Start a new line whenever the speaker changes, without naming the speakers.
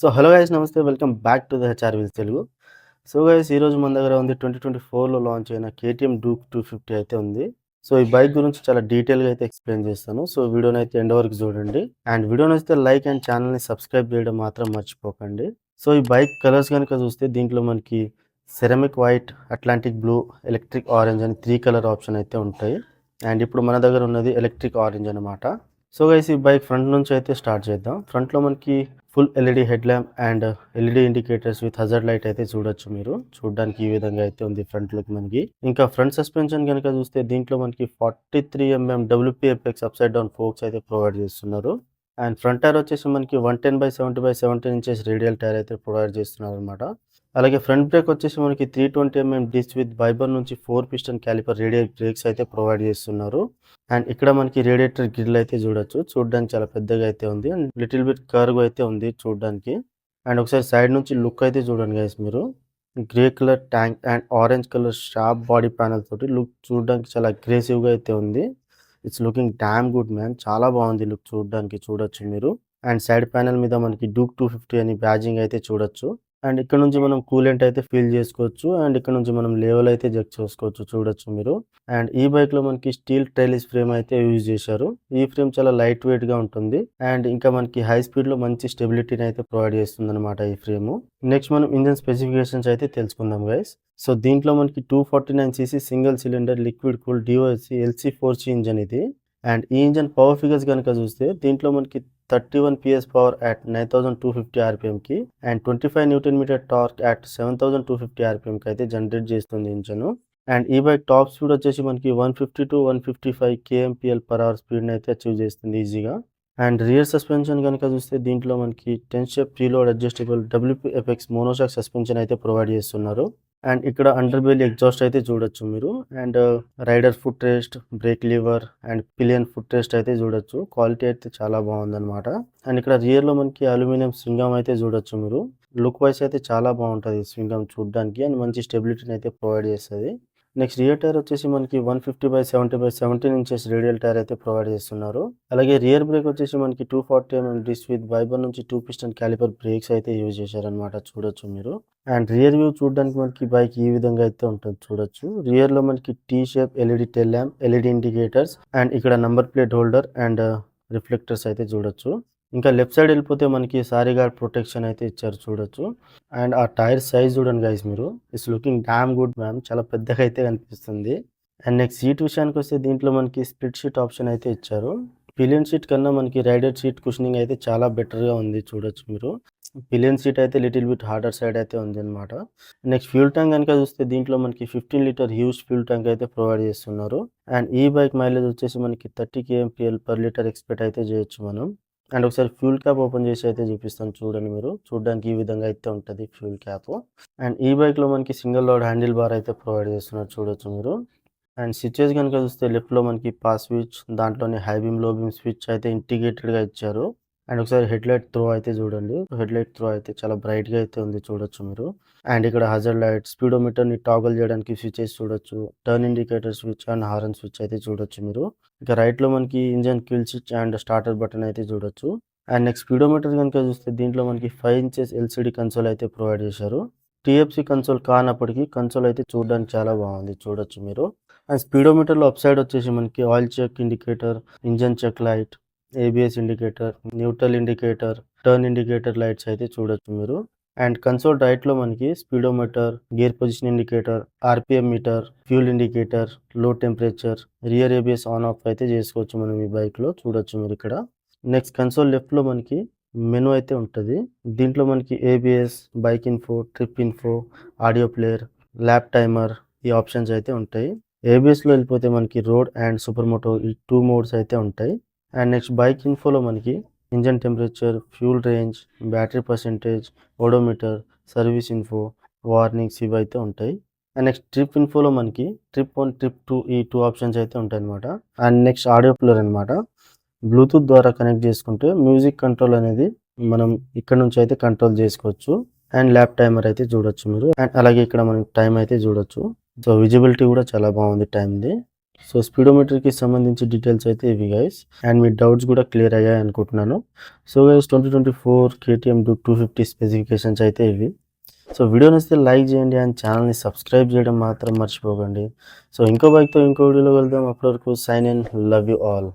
So hello guys, నమస్తే, welcome back to the HR wheels Telugu. So guys, ఈరోజు మన దగ్గర ఉంది 2024లో లాంచ్ అయిన కేటీఎం డూక్ 250 అయితే ఉంది. సో ఈ బైక్ గురించి చాలా డీటెయిల్గా అయితే ఎక్స్ప్లెయిన్ చేస్తాను. సో వీడియోని అయితే ఎండ్ వరకు చూడండి. అండ్ వీడియో నచ్చితే లైక్ అండ్ ఛానల్ని సబ్స్క్రైబ్ చేయడం మాత్రం మర్చిపోకండి. సో ఈ బైక్ కలర్స్ కనుక చూస్తే దీంట్లో మనకి ceramic white, Atlantic blue, electric orange అని 3 కలర్ ఆప్షన్ అయితే ఉంటాయి. అండ్ ఇప్పుడు మన దగ్గర ఉన్నది ఎలక్ట్రిక్ ఆరెంజ్ అనమాట. సో గైస్, ఈ బైక్ ఫ్రంట్ నుంచి అయితే స్టార్ట్ చేద్దాం. ఫ్రంట్లో మనకి full LED head lamp and LED indicators with hazard light అయితే చూడొచ్చు. మీరు చూడడానికి ఈ విధంగా అయితే ఉంది ఫ్రంట్ లుక్ మనకి. ఇంకా ఫ్రంట్ సస్పెన్షన్ కనుక చూస్తే దీంట్లో మనకి 43mm WPFX upside down forks అయితే ప్రొవైడ్ చేస్తున్నారు. అండ్ ఫ్రంట్ టైర్ వచ్చేసి మనకి 110/70/17 ఇంచెస్ రేడియల్ టైర్ అయితే ప్రొవైడ్ చేస్తున్నారు అనమాట. అలాగే ఫ్రంట్ బ్రేక్ వచ్చేసి మనకి 320mm డిస్క్ విత్ వైబర్ నుంచి 4 పిస్టన్ క్యాలిపర్ రేడియల్ బ్రేక్స్ అయితే ప్రొవైడ్ చేస్తున్నారు. అండ్ ఇక్కడ మనకి రేడియేటర్ గ్రిల్ అయితే చూడొచ్చు. చూడడానికి చాలా పెద్దగా అయితే ఉంది అండ్ లిటిల్ బిట్ కర్వ్ అయితే ఉంది చూడడానికి. అండ్ ఒకసారి సైడ్ నుంచి లుక్ అయితే చూడండి గైస్ మీరు. Grey colour tank and orange colour sharp body panel తోటి లుక్ చూడడానికి చాలా అగ్రెసివ్గా అయితే ఉంది. It's looking damn good man. చాలా బాగుంది లుక్ చూడడానికి, చూడొచ్చు మీరు. అండ్ సైడ్ ప్యానల్ మీద మనకి డూక్ 250 అని బ్యాజింగ్ అయితే చూడొచ్చు. అండ్ ఇక్కడ నుంచి మనం కూలెంట్ అయితే ఫీల్ చేసుకోవచ్చు. అండ్ ఇక్కడ నుంచి మనం లెవెల్ అయితే చెక్ చేసుకోవచ్చు, చూడొచ్చు మీరు. అండ్ ఈ బైక్ లో మనకి స్టీల్ ట్రైలిస్ ఫ్రేమ్ అయితే యూజ్ చేశారు. ఈ ఫ్రేమ్ చాలా లైట్ వెయిట్ గా ఉంటుంది. అండ్ ఇంకా మనకి హై స్పీడ్ లో మంచి స్టెబిలిటీని అయితే ప్రొవైడ్ చేస్తుంది అనమాట ఈ ఫ్రేమ్. నెక్స్ట్ మనం ఇంజన్ స్పెసిఫికేషన్స్ అయితే తెలుసుకుందాం గైస్. సో దీంట్లో మనకి 249cc single cylinder liquid cool DOHC LC4C engine ఇది. అండ్ ఈ ఇంజన్ పవర్ ఫిగర్స్ కనుక చూస్తే దీంట్లో మనకి 31 PS పవర్ అట్ 9250 RPM కి అండ్ 25 Nm టార్క్ అట్ 7250 RPM కి అయితే జనరేట్ చేస్తుంది ఇంజన్. అండ్ ఈ బైక్ టాప్ స్పీడ్ వచ్చేసి మనకి 150 to 155 kmph స్పీడ్ అయితే అచీవ్ చేస్తుంది ఈజీగా. అండ్ రియర్ సస్పెన్షన్ కనుక చూస్తే దీంట్లో మనకి 10 step preload adjustable WPFX monoshock suspension అయితే ప్రొవైడ్ చేస్తున్నారు. అండ్ ఇక్కడ అండర్ బెల్లీ ఎగ్జాస్ట్ అయితే చూడొచ్చు మీరు. And rider foot rest, brake lever and pillion foot rest అయితే చూడొచ్చు. క్వాలిటీ అయితే చాలా బాగుందన్నమాట. అండ్ ఇక్కడ రియర్ లో మనకి అల్యూమినియం స్వింగం అయితే చూడొచ్చు మీరు. లుక్ వైస్ అయితే చాలా బాగుంటుంది స్వింగం చూడడానికి. అండ్ మంచి స్టెబిలిటీని అయితే ప్రొవైడ్ చేస్తుంది. నెక్స్ట్ రియర్ టైర్ వచ్చేసి మనకి 150/70/17 ఇంచెస్ రేడియల్ టైర్ అయితే ప్రొవైడ్ చేస్తున్నారు. అలాగే రియర్ బ్రేక్ వచ్చేసి మనకి 240mm డిస్క్ విత్ వైబర్ నుంచి 2 పిస్టన్ క్యాలిపర్ బ్రేక్స్ అయితే యూజ్ చేశారనమాట, చూడొచ్చు మీరు. అండ్ రియర్ వ్యూ చూడడానికి మనకి బైక్ ఈ విధంగా అయితే ఉంటుంది, చూడొచ్చు. రియర్ లో మనకి T shape LED tail lamp, LED indicators and ఇక్కడ number plate holder and reflectors అయితే చూడొచ్చు. ఇంకా లెఫ్ట్ సైడ్ వెళ్ళిపోతే మనకి సారీ గార్డ్ ప్రొటెక్షన్ అయితే ఇచ్చారు, చూడొచ్చు. అండ్ ఆ టైర్ సైజ్ చూడండి గైస్ మీరు. It's looking damn good ma'am. చాలా పెద్దగా అయితే కనిపిస్తుంది. అండ్ నెక్స్ట్ సీట్ విషయానికి వస్తే దీంట్లో మనకి స్ప్లిట్ షీట్ ఆప్షన్ అయితే ఇచ్చారు. పిలియన్ సీట్ కన్నా మనకి రైడర్ సీట్ కుషనింగ్ అయితే చాలా బెటర్గా ఉంది, చూడొచ్చు మీరు. పిలియన్ సీట్ అయితే లిటిల్ బిట్ హార్డర్ సైడ్ అయితే ఉంది అనమాట. నెక్స్ట్ ఫ్యూల్ ట్యాంక్ కనుక చూస్తే దీంట్లో మనకి 15 లీటర్ హ్యూజ్ ఫ్యూల్ ట్యాంక్ అయితే ప్రొవైడ్ చేస్తున్నారు. అండ్ ఈ బైక్ మైలేజ్ వచ్చేసి మనకి 30 kmph/లీటర్ ఎక్స్పెక్ట్ అయితే చేయొచ్చు మనం. అండ్ ఒకసారి ఫ్యూల్ క్యాప్ ఓపెన్ చేసి అయితే చూపిస్తాను, చూడండి మీరు. చూడడానికి ఈ విధంగా అయితే ఉంటుంది ఫ్యూల్ క్యాప్. అండ్ ఈ బైక్లో మనకి సింగిల్ లోడ్ హ్యాండిల్ బార్ అయితే ప్రొవైడ్ చేస్తున్నారు, చూడొచ్చు మీరు. అండ్ స్విచ్చెస్ కనుక చూస్తే లెఫ్ట్లో మనకి పాస్ స్విచ్, దాంట్లోనే హై బీమ్ లో బీమ్ స్విచ్ అయితే ఇంటిగ్రేటెడ్గా ఇచ్చారు. అండ్ ఒకసారి హెడ్ లైట్ త్రో అయితే చూడండి. హెడ్ లైట్ త్రో అయితే చాలా బ్రైట్గా అయితే ఉంది, చూడొచ్చు మీరు. అండ్ ఇక్కడ హజార్డ్ లైట్, స్పీడోమీటర్ని టాగల్ చేయడానికి స్విచెస్ చూడొచ్చు. Turn indicator switch and horn switch అయితే చూడొచ్చు మీరు. ఇక రైట్లో మనకి engine kill switch and starter button అయితే చూడొచ్చు. అండ్ నెక్స్ట్ స్పీడోమీటర్ కనుక చూస్తే దీంట్లో మనకి 5 ఇంచెస్ LCD కన్సోల్ అయితే ప్రొవైడ్ చేశారు. TFC కన్సోల్ కానప్పటికీ కన్సోల్ అయితే చూడడానికి చాలా బాగుంది, చూడొచ్చు మీరు. అండ్ స్పీడోమీటర్లో అప్ సైడ్ వచ్చేసి మనకి oil check indicator, engine check light, ABS indicator, neutral indicator, turn indicator lights అయితే చూడొచ్చు మీరు. అండ్ కన్సోల్ రైట్లో మనకి speedometer, gear position indicator, RPM meter, fuel indicator, low temperature, rear ABS on off అయితే చేసుకోవచ్చు మనం ఈ బైక్లో, చూడొచ్చు మీరు ఇక్కడ. నెక్స్ట్ కన్సోల్ లెఫ్ట్లో మనకి మెనూ అయితే ఉంటుంది. దీంట్లో మనకి ABS, bike info, trip info, audio player, lap timer ఈ ఆప్షన్స్ అయితే ఉంటాయి. ABSలో వెళ్ళిపోతే మనకి రోడ్ అండ్ సూపర్ మోటో ఈ 2 మోడ్స్ అయితే ఉంటాయి. అండ్ నెక్స్ట్ బైక్ ఇన్ఫోలో మనకి engine temperature, fuel range, battery percentage, odometer, service info, warnings ఇవి అయితే ఉంటాయి. అండ్ నెక్స్ట్ ట్రిప్ ఇన్ఫోలో మనకి ట్రిప్ 1, ట్రిప్ 2 ఈ 2 ఆప్షన్స్ అయితే ఉంటాయి అనమాట. అండ్ నెక్స్ట్ ఆడియో ప్లేయర్ అనమాట. బ్లూటూత్ ద్వారా కనెక్ట్ చేసుకుంటే మ్యూజిక్ కంట్రోల్ అనేది మనం ఇక్కడ నుంచి అయితే కంట్రోల్ చేసుకోవచ్చు. అండ్ ల్యాప్ టైమర్ అయితే చూడొచ్చు మీరు. అండ్ అలాగే ఇక్కడ మనం టైం అయితే చూడొచ్చు. సో విజిబిలిటీ కూడా చాలా బాగుంది టైంది. సో స్పీడోమీటర్‌కి సంబంధించి డీటెయిల్స్ అయితే ఇవి గైస్. అండ్ మీ డౌట్స్ కూడా క్లియర్ అయ్యాయి అనుకుంటున్నాను. సో గైస్ 2024 కేటీఎం డూక్ 250 స్పెసిఫికేషన్స్ అయితే ఇవి. సో వీడియో నచ్చితే లైక్ చేయండి అండ్ ఛానల్‌ని సబ్స్క్రైబ్ చేయడం మాత్రం మర్చిపోకండి. సో ఇంకో బైక్‌తో ఇంకో వీడియోలో కలుద్దాం. అప్పటి వరకు sign in. Love you all.